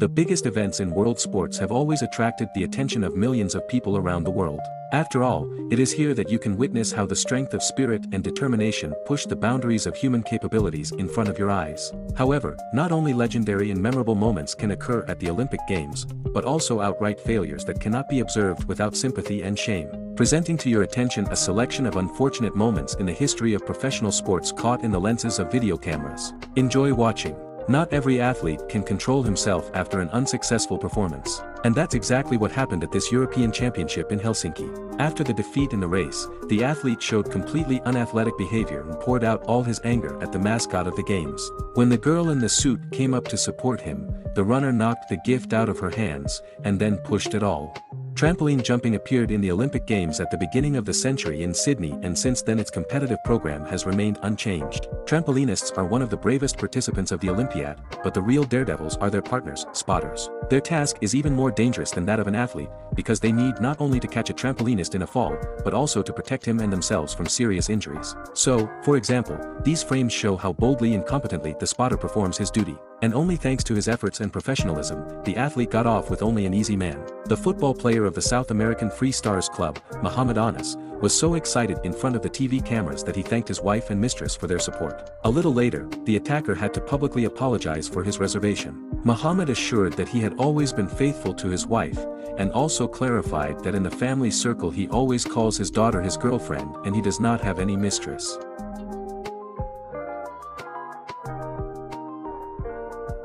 The biggest events in world sports have always attracted the attention of millions of people around the world. After all, it is here that you can witness how the strength of spirit and determination push the boundaries of human capabilities in front of your eyes. However, not only legendary and memorable moments can occur at the Olympic Games, but also outright failures that cannot be observed without sympathy and shame. Presenting to your attention a selection of unfortunate moments in the history of professional sports caught in the lenses of video cameras. Enjoy watching. Not every athlete can control himself after an unsuccessful performance. And that's exactly what happened at this European Championship in Helsinki. After the defeat in the race, the athlete showed completely unathletic behavior and poured out all his anger at the mascot of the games. When the girl in the suit came up to support him, the runner knocked the gift out of her hands, and then pushed it all. Trampoline jumping appeared in the Olympic Games at the beginning of the century in Sydney, and since then its competitive program has remained unchanged. Trampolinists are one of the bravest participants of the Olympiad, but the real daredevils are their partners, spotters. Their task is even more dangerous than that of an athlete, because they need not only to catch a trampolinist in a fall, but also to protect him and themselves from serious injuries. So, for example, these frames show how boldly and competently the spotter performs his duty. And only thanks to his efforts and professionalism, the athlete got off with only an easy man. The football player of the South American Free Stars Club, Muhammad Anas, was so excited in front of the TV cameras that he thanked his wife and mistress for their support. A little later, the attacker had to publicly apologize for his reservation. Muhammad assured that he had always been faithful to his wife, and also clarified that in the family circle he always calls his daughter his girlfriend and he does not have any mistress.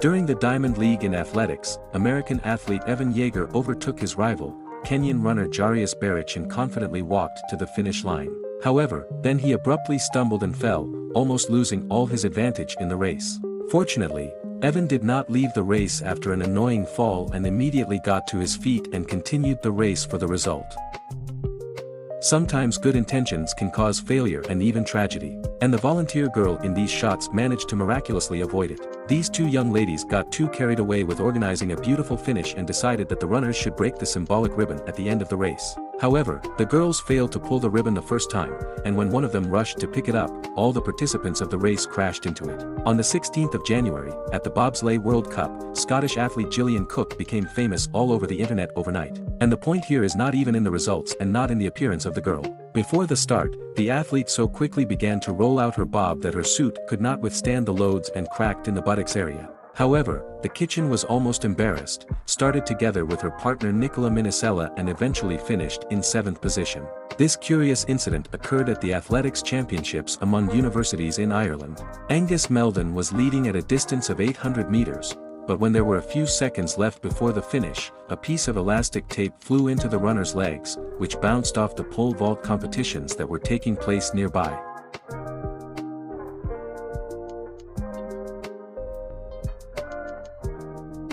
During the Diamond League in athletics, American athlete Evan Yeager overtook his rival, Kenyan runner Jarius Barich, and confidently walked to the finish line. However, then he abruptly stumbled and fell, almost losing all his advantage in the race. Fortunately, Evan did not leave the race after an annoying fall and immediately got to his feet and continued the race for the result. Sometimes good intentions can cause failure and even tragedy, and the volunteer girl in these shots managed to miraculously avoid it. These two young ladies got too carried away with organizing a beautiful finish and decided that the runners should break the symbolic ribbon at the end of the race. However, the girls failed to pull the ribbon the first time, and when one of them rushed to pick it up, all the participants of the race crashed into it. On the 16th of January, at the Bobsleigh World Cup, Scottish athlete Gillian Cook became famous all over the internet overnight. And the point here is not even in the results and not in the appearance of the girl. Before the start, the athlete so quickly began to roll out her bob that her suit could not withstand the loads and cracked in the buttocks area. However, the kitchen was almost embarrassed, started together with her partner Nicola Minicella and eventually finished in 7th position. This curious incident occurred at the Athletics Championships among universities in Ireland. Angus Meldon was leading at a distance of 800 meters, but when there were a few seconds left before the finish, a piece of elastic tape flew into the runner's legs, which bounced off the pole vault competitions that were taking place nearby.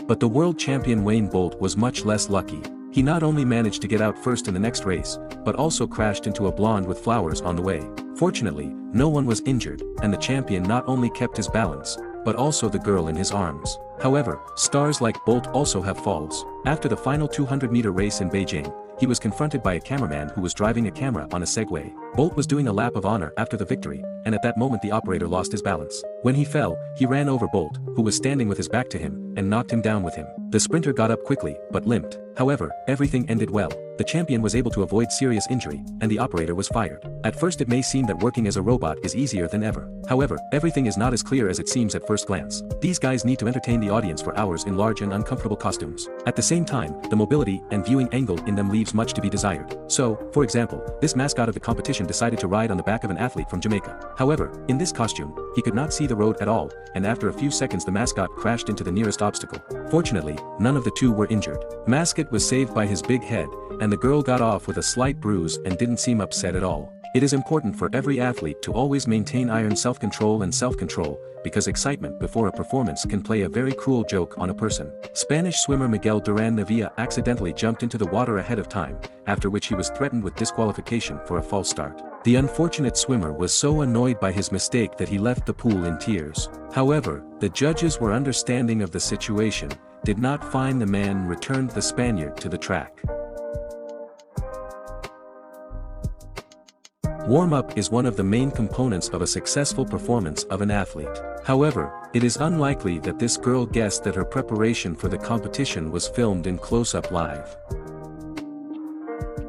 But the world champion Wayne Bolt was much less lucky. He not only managed to get out first in the next race, but also crashed into a blonde with flowers on the way. Fortunately, no one was injured, and the champion not only kept his balance, but also the girl in his arms. However, stars like Bolt also have falls. After the final 200-meter race in Beijing, he was confronted by a cameraman who was driving a camera on a Segway. Bolt was doing a lap of honor after the victory, and at that moment the operator lost his balance. When he fell, he ran over Bolt, who was standing with his back to him, and knocked him down with him. The sprinter got up quickly, but limped. However, everything ended well. The champion was able to avoid serious injury, and the operator was fired. At first it may seem that working as a robot is easier than ever. However, everything is not as clear as it seems at first glance. These guys need to entertain the audience for hours in large and uncomfortable costumes. At the same time, the mobility and viewing angle in them leaves much to be desired. So, for example, this mascot of the competition decided to ride on the back of an athlete from Jamaica. However, in this costume, he could not see the road at all, and after a few seconds the mascot crashed into the nearest obstacle. Fortunately, none of the two were injured. Mascot was saved by his big head, and the girl got off with a slight bruise and didn't seem upset at all. It is important for every athlete to always maintain iron self-control and self-control, because excitement before a performance can play a very cruel joke on a person. Spanish swimmer Miguel Duran Navia accidentally jumped into the water ahead of time, after which he was threatened with disqualification for a false start. The unfortunate swimmer was so annoyed by his mistake that he left the pool in tears. However, the judges were understanding of the situation, did not fine the man, and returned the Spaniard to the track. Warm-up is one of the main components of a successful performance of an athlete. However, it is unlikely that this girl guessed that her preparation for the competition was filmed in close-up live.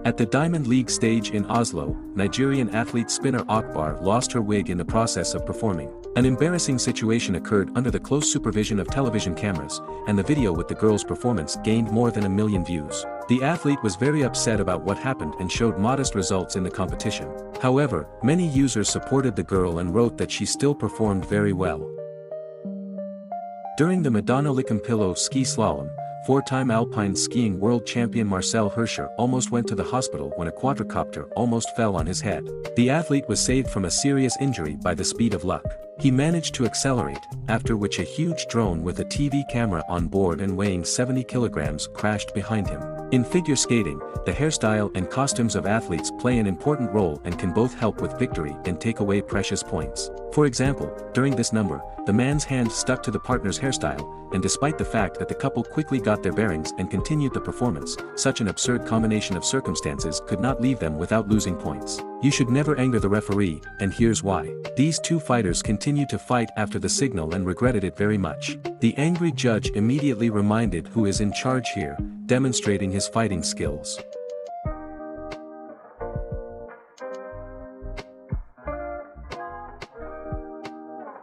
At the Diamond League stage in Oslo, Nigerian athlete spinner Akbar lost her wig in the process of performing. An embarrassing situation occurred under the close supervision of television cameras, and the video with the girl's performance gained more than 1 million views. The athlete was very upset about what happened and showed modest results in the competition. However, many users supported the girl and wrote that she still performed very well. During the Madonna Licampillo ski slalom, four-time alpine skiing world champion Marcel Hirscher almost went to the hospital when a quadricopter almost fell on his head. The athlete was saved from a serious injury by the speed of luck. He managed to accelerate, after which a huge drone with a TV camera on board and weighing 70 kilograms crashed behind him. In figure skating, the hairstyle and costumes of athletes play an important role and can both help with victory and take away precious points. For example, during this number, the man's hand stuck to the partner's hairstyle, and despite the fact that the couple quickly got their bearings and continued the performance, such an absurd combination of circumstances could not leave them without losing points. You should never anger the referee, and here's why. These two fighters continued to fight after the signal and regretted it very much. The angry judge immediately reminded who is in charge here, demonstrating his fighting skills.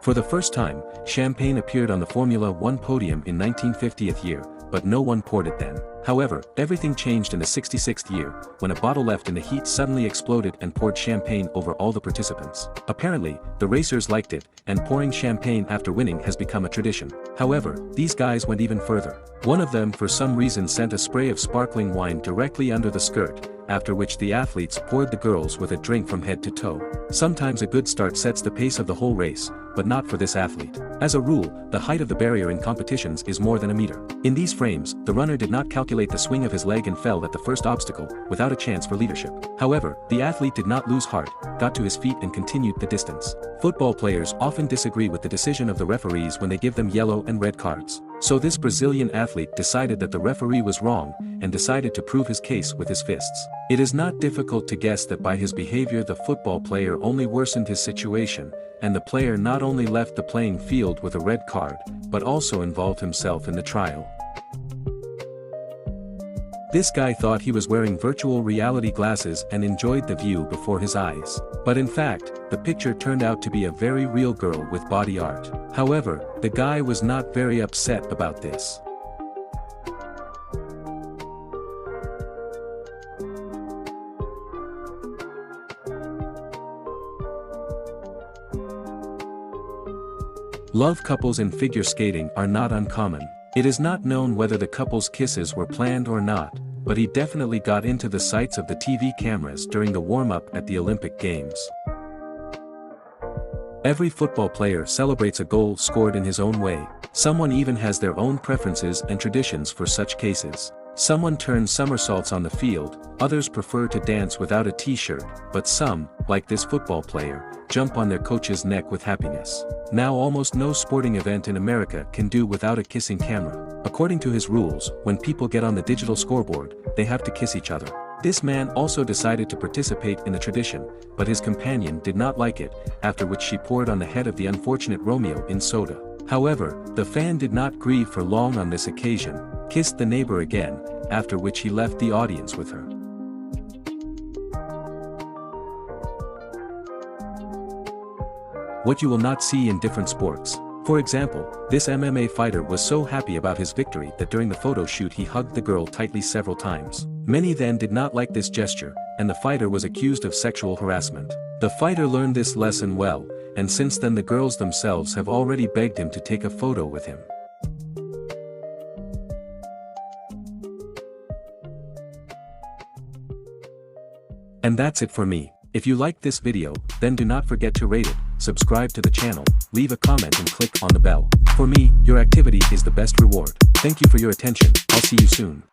For the first time, champagne appeared on the Formula 1 podium in 1950th year, but no one poured it then. However, everything changed in the 66th year, when a bottle left in the heat suddenly exploded and poured champagne over all the participants. Apparently, the racers liked it, and pouring champagne after winning has become a tradition. However, these guys went even further. One of them for some reason sent a spray of sparkling wine directly under the skirt, after which the athletes poured the girls with a drink from head to toe. Sometimes a good start sets the pace of the whole race, but not for this athlete. As a rule, the height of the barrier in competitions is more than a meter. In these frames, the runner did not calculate the swing of his leg and fell at the first obstacle, without a chance for leadership. However, the athlete did not lose heart, got to his feet and continued the distance. Football players often disagree with the decision of the referees when they give them yellow and red cards. So this Brazilian athlete decided that the referee was wrong, and decided to prove his case with his fists. It is not difficult to guess that by his behavior the football player only worsened his situation, and the player not only left the playing field with a red card, but also involved himself in the trial. This guy thought he was wearing virtual reality glasses and enjoyed the view before his eyes. But in fact, the picture turned out to be a very real girl with body art. However, the guy was not very upset about this. Love couples in figure skating are not uncommon. It is not known whether the couple's kisses were planned or not, but he definitely got into the sights of the TV cameras during the warm-up at the Olympic Games. Every football player celebrates a goal scored in his own way. Someone even has their own preferences and traditions for such cases. Someone turns somersaults on the field, others prefer to dance without a t-shirt, but some, like this football player, jump on their coach's neck with happiness. Now almost no sporting event in America can do without a kissing camera. According to his rules, when people get on the digital scoreboard, they have to kiss each other. This man also decided to participate in the tradition, but his companion did not like it, after which she poured on the head of the unfortunate Romeo in soda. However, the fan did not grieve for long on this occasion, kissed the neighbor again, after which he left the audience with her. What you will not see in different sports. For example, this MMA fighter was so happy about his victory that during the photo shoot he hugged the girl tightly several times. Many then did not like this gesture, and the fighter was accused of sexual harassment. The fighter learned this lesson well, and since then the girls themselves have already begged him to take a photo with him. And that's it for me. If you liked this video, then do not forget to rate it, subscribe to the channel, leave a comment and click on the bell. For me, your activity is the best reward. Thank you for your attention, I'll see you soon.